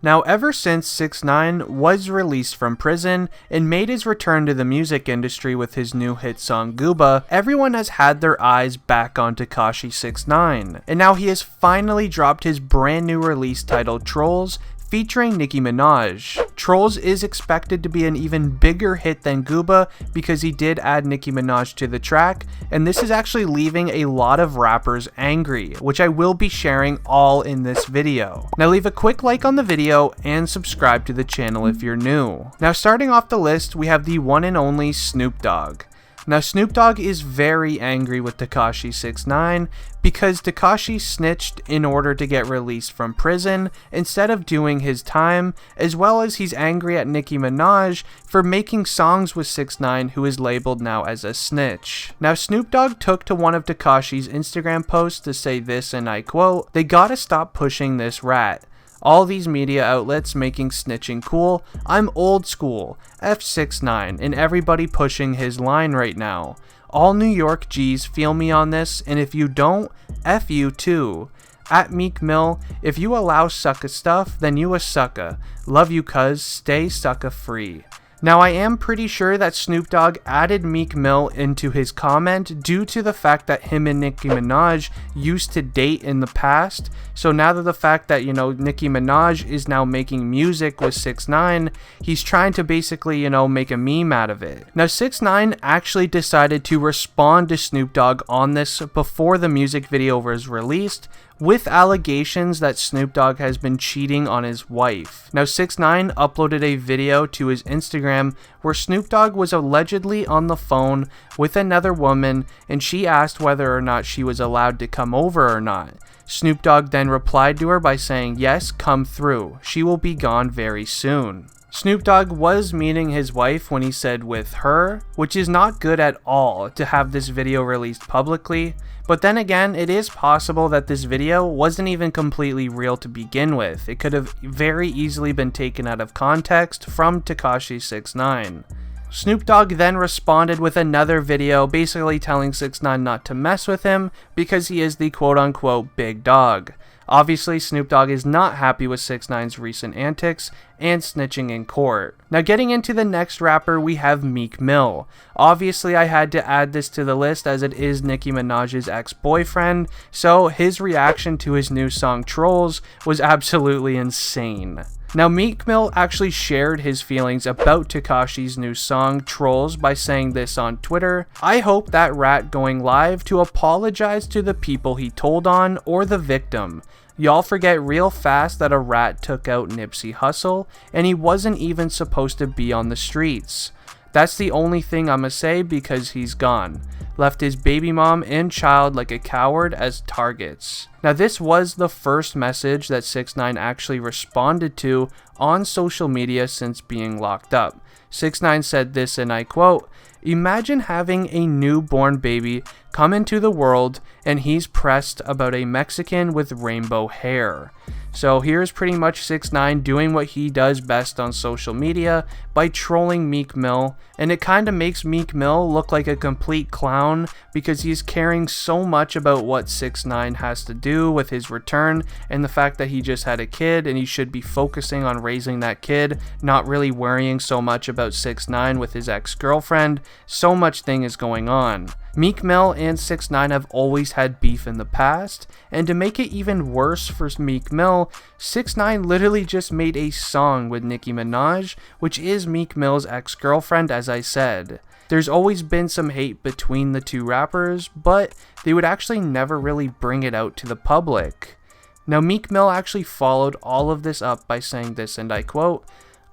Now, ever since 6ix9ine was released from prison and made his return to the music industry with his new hit song Gooba, everyone has had their eyes back on Tekashi 6ix9ine. And now he has finally dropped his brand new release titled TROLLZ, featuring Nicki Minaj. TROLLZ is expected to be an even bigger hit than Gooba because he did add Nicki Minaj to the track, and this is actually leaving a lot of rappers angry, which I will be sharing all in this video. Now leave a quick like on the video and subscribe to the channel if you're new. Now starting off the list, we have the one and only Snoop Dogg. Now Snoop Dogg is very angry with Tekashi 6ix9ine because Tekashi snitched in order to get released from prison instead of doing his time, as well as he's angry at Nicki Minaj for making songs with 6ix9ine, who is labeled now as a snitch. Now Snoop Dogg took to one of Tekashi's Instagram posts to say this, and I quote, "They gotta stop pushing this rat. All these media outlets making snitching cool. I'm old school. F 6ix9ine and everybody pushing his line right now. All New York G's feel me on this, and if you don't, F you too. At Meek Mill, if you allow sucka stuff, then you a sucka. Love you cuz, stay sucka free." Now I am pretty sure that Snoop Dogg added Meek Mill into his comment due to the fact that him and Nicki Minaj used to date in the past. So now that the fact that, Nicki Minaj is now making music with 6ix9ine, he's trying to basically, make a meme out of it. Now 6ix9ine actually decided to respond to Snoop Dogg on this before the music video was released, with allegations that Snoop Dogg has been cheating on his wife. Now 6ix9ine uploaded a video to his Instagram where Snoop Dogg was allegedly on the phone with another woman, and she asked whether or not she was allowed to come over or not. Snoop Dogg then replied to her by saying, "Yes, come through. She will be gone very soon." Snoop Dogg was meaning his wife when he said with her, which is not good at all to have this video released publicly. But then again, it is possible that this video wasn't even completely real to begin with. It could have very easily been taken out of context from Tekashi 6ix9ine. Snoop Dogg then responded with another video basically telling 6ix9ine not to mess with him because he is the quote-unquote big dog. Obviously, Snoop Dogg is not happy with 6ix9ine's recent antics and snitching in court. Now getting into the next rapper, we have Meek Mill. Obviously, I had to add this to the list as it is Nicki Minaj's ex-boyfriend, so his reaction to his new song TROLLZ was absolutely insane. Now Meek Mill actually shared his feelings about Tekashi's new song TROLLZ by saying this on Twitter: "I hope that rat going live to apologize to the people he told on or the victim. Y'all forget real fast that a rat took out Nipsey Hussle and he wasn't even supposed to be on the streets. That's the only thing I'ma say because he's gone. Left his baby mom and child like a coward as targets." Now this was the first message that 6ix9ine actually responded to on social media since being locked up. 6ix9ine said this, and I quote, "Imagine having a newborn baby come into the world and he's pressed about a Mexican with rainbow hair." So here's pretty much 6ix9ine doing what he does best on social media by trolling Meek Mill, and it kind of makes Meek Mill look like a complete clown because he's caring so much about what 6ix9ine has to do with his return and the fact that he just had a kid and he should be focusing on raising that kid, not really worrying so much about 6ix9ine with his ex-girlfriend. So much thing is going on. Meek Mill and 6ix9ine have always had beef in the past, and to make it even worse for Meek Mill, 6ix9ine literally just made a song with Nicki Minaj, which is Meek Mill's ex-girlfriend, as I said. There's always been some hate between the two rappers, but they would actually never really bring it out to the public. Now Meek Mill actually followed all of this up by saying this, and I quote,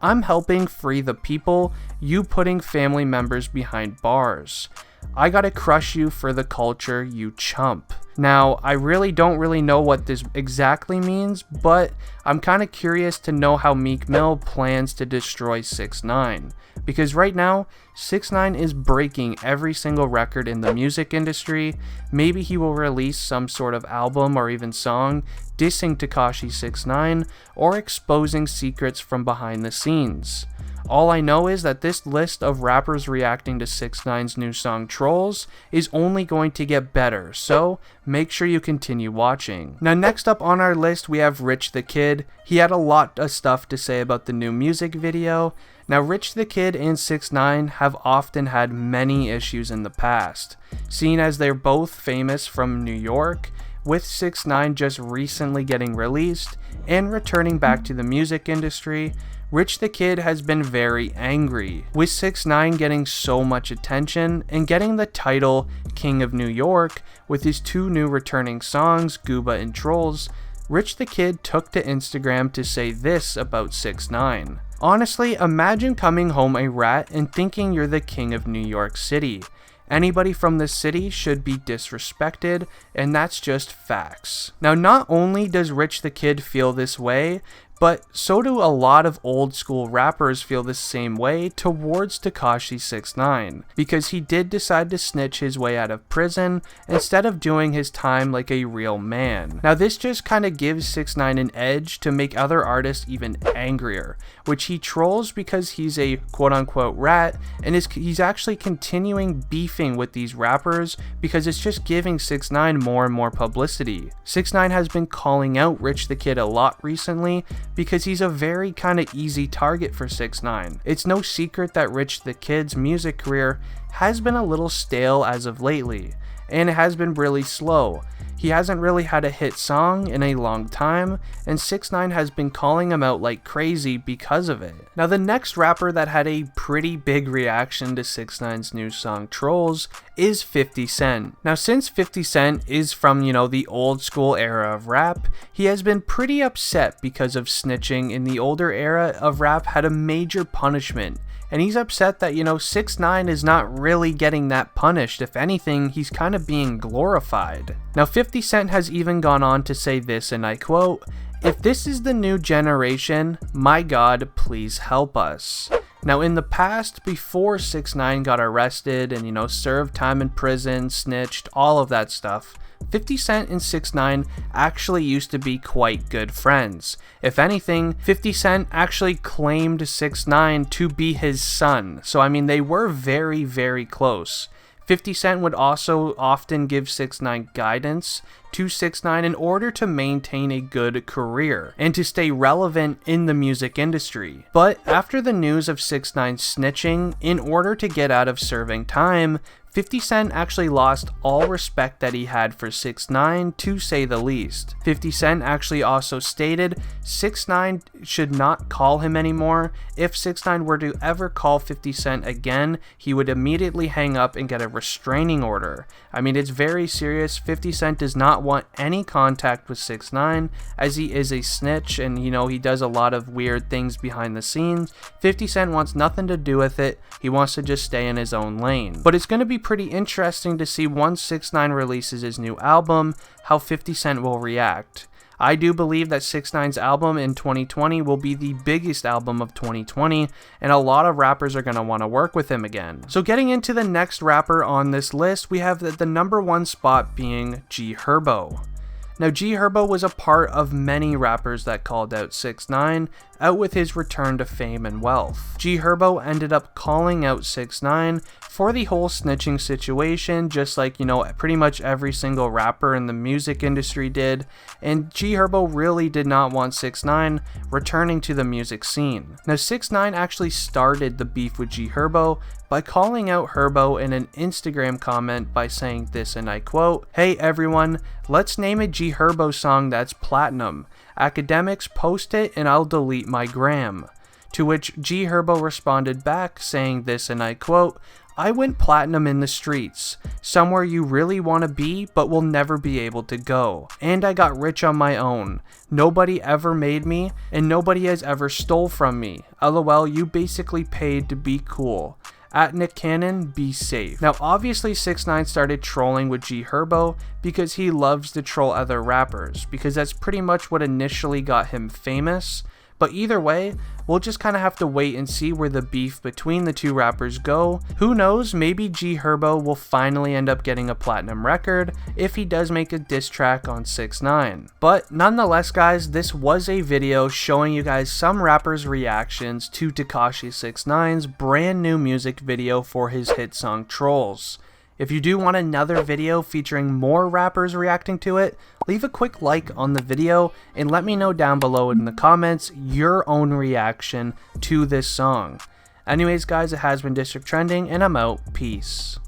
"I'm helping free the people, you putting family members behind bars. I gotta crush you for the culture, you chump." Now, I really don't know what this exactly means, but I'm kind of curious to know how Meek Mill plans to destroy 6ix9ine. Because right now, 6ix9ine is breaking every single record in the music industry. Maybe he will release some sort of album or even song dissing Tekashi 6ix9ine or exposing secrets from behind the scenes. All I know is that this list of rappers reacting to 6ix9ine's new song TROLLZ is only going to get better, so make sure you continue watching. Now next up on our list we have Rich the Kid. He had a lot of stuff to say about the new music video. Now Rich the Kid and 6ix9ine have often had many issues in the past, seeing as they're both famous from New York, with 6ix9ine just recently getting released and returning back to the music industry. Rich the Kid has been very angry, with 6ix9ine getting so much attention and getting the title King of New York with his two new returning songs, Gooba and TROLLZ. Rich the Kid took to Instagram to say this about 6ix9ine. Honestly, imagine coming home a rat and thinking you're the king of New York City. Anybody from this city should be disrespected, and that's just facts. Now, not only does Rich the Kid feel this way, but so do a lot of old school rappers feel the same way towards Tekashi 6ix9ine, because he did decide to snitch his way out of prison instead of doing his time like a real man. Now this just kind of gives 6ix9ine an edge to make other artists even angrier, which he trolls because he's a quote-unquote rat, and he's actually continuing beefing with these rappers because it's just giving 6ix9ine more and more publicity. 6ix9ine has been calling out Rich the Kid a lot recently, because he's a very kind of easy target for 6ix9ine. It's no secret that Rich the Kid's music career has been a little stale as of lately, and it has been really slow. He hasn't really had a hit song in a long time, and 6ix9ine has been calling him out like crazy because of it. Now the next rapper that had a pretty big reaction to 6ix9ine's new song TROLLZ is 50 Cent. Now since 50 Cent is from, the old school era of rap, he has been pretty upset because of snitching in the older era of rap had a major punishment. And he's upset that, 6ix9ine is not really getting that punished. If anything, he's kind of being glorified. Now 50 Cent has even gone on to say this, and I quote, "If this is the new generation, my God, please help us." Now in the past, before 6ix9ine got arrested and, served time in prison, snitched, all of that stuff, 50 Cent and 6ix9ine actually used to be quite good friends. If anything, 50 Cent actually claimed 6ix9ine to be his son. So I mean, they were very, very close. 50 Cent would also often give 6ix9ine guidance to 6ix9ine in order to maintain a good career and to stay relevant in the music industry. But after the news of 6ix9ine snitching, in order to get out of serving time, 50 Cent actually lost all respect that he had for 6ix9ine, to say the least. 50 Cent actually also stated 6ix9ine should not call him anymore. If 6ix9ine were to ever call 50 Cent again, he would immediately hang up and get a restraining order. I mean, it's very serious. 50 Cent does not want any contact with 6ix9ine, as he is a snitch and he does a lot of weird things behind the scenes. 50 Cent wants nothing to do with it. He wants to just stay in his own lane. But it's going to be pretty interesting to see once 6ix9ine releases his new album, how 50 Cent will react. I do believe that 6ix9ine's album in 2020 will be the biggest album of 2020, and a lot of rappers are going to want to work with him again. So getting into the next rapper on this list, we have the number one spot being G Herbo. Now G Herbo was a part of many rappers that called out 6ix9ine out with his return to fame and wealth. G Herbo ended up calling out 6ix9ine for the whole snitching situation, just like, pretty much every single rapper in the music industry did, and G Herbo really did not want 6ix9ine returning to the music scene. Now 6ix9ine actually started the beef with G Herbo by calling out Herbo in an Instagram comment by saying this, and I quote, "Hey everyone, let's name a G Herbo song that's platinum. Academics, post it and I'll delete my gram." To which G Herbo responded back saying this, and I quote, "I went platinum in the streets, somewhere you really want to be but will never be able to go. And I got rich on my own. Nobody ever made me and nobody has ever stole from me. LOL, you basically paid to be cool. At Nick Cannon, be safe." Now obviously 6ix9ine started trolling with G Herbo because he loves to troll other rappers, because that's pretty much what initially got him famous. But either way, we'll just kind of have to wait and see where the beef between the two rappers go. Who knows, maybe G Herbo will finally end up getting a platinum record if he does make a diss track on 6ix9ine. But nonetheless guys, this was a video showing you guys some rappers' reactions to Tekashi 6ix9ine's brand new music video for his hit song TROLLZ. If you do want another video featuring more rappers reacting to it, leave a quick like on the video and let me know down below in the comments your own reaction to this song. Anyways guys, it has been District Trending and I'm out. Peace.